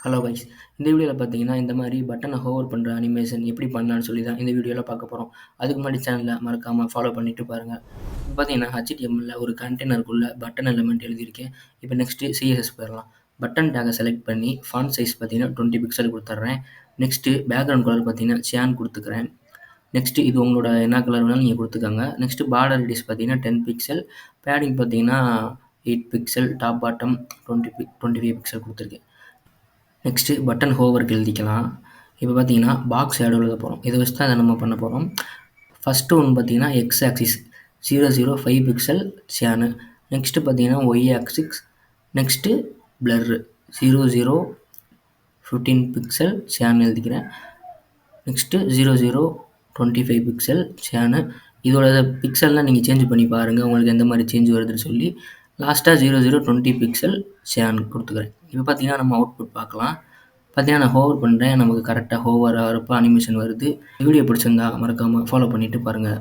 Hello guys. இந்த வீடியோவில் பார்த்தீங்கன்னா, இந்த மாதிரி பட்டனை ஹோவர் பண்ணுற அனிமேஷன் எப்படி பண்ணலான்னு சொல்லி தான் இந்த வீடியோவில் பார்க்க போகிறோம். அதுக்கு முன்னாடி சேனலை மறக்காமல் ஃபாலோ பண்ணிட்டு பாருங்கள். இப்போ பார்த்தீங்கன்னா HTML ஒரு கண்டெய்னருக்குள்ளே பட்டன் எலிமெண்ட் எழுதியிருக்கேன். இப்போ நெக்ஸ்ட்டு CSS போயிடலாம். பட்டன் டேகை செலக்ட் பண்ணி ஃபாண்ட் சைஸ் பார்த்தீங்கன்னா 20 பிக்சல் கொடுத்துட்றேன். நெக்ஸ்ட்டு பேக்ரவுண்ட் கலர் பார்த்தீங்கன்னா சியான் கொடுத்துக்கிறேன். நெக்ஸ்ட்டு இது உங்களோட என்ன கலர் வேணாலும் நீங்கள் கொடுத்துக்கோங்க. நெக்ஸ்ட்டு பார்டர் ரேடியஸ் பார்த்தீங்கன்னா 10 பிக்சல், பேடிங் பார்த்தீங்கன்னா 8 பிக்சல், டாப் பாட்டம் 25 பிக்சல் கொடுத்துருக்கேன். நெக்ஸ்ட்டு பட்டன் ஹோவருக்கு எழுதிக்கலாம். இப்போ பார்த்தீங்கன்னா பாக்ஸ் ஷேடோ எழுத போகிறோம். இதை வச்சு தான் அதை நம்ம பண்ண போகிறோம். ஃபஸ்ட்டு ஒன்று பார்த்தீங்கன்னா x axis 005 pixel cyan. Next பார்த்தீங்கன்னா y axis. Next blur 0015 pixel cyan எழுதிக்கிறேன். Next 0025 pixel cyan. இதோட பிக்சல்லாம் நீங்கள் சேஞ்ச் பண்ணி பாருங்கள், உங்களுக்கு எந்த மாதிரி சேஞ்ச் வருதுன்னு சொல்லி. லாஸ்ட்டாக 0020 பிக்சல் சியான் கொடுத்துக்கிறேன். இப்போ பார்த்தீங்கன்னா நம்ம அவுட்புட் பார்க்கலாம். பார்த்தீங்கன்னா நான் ஹோவர் பண்ணுறேன், நமக்கு கரெக்டாக ஹோவர் ஆகிறப்ப அனிமேஷன் வருது. வீடியோ பிடிச்சிருந்தா மறக்காமல் ஃபாலோ பண்ணிவிட்டு பாருங்கள்.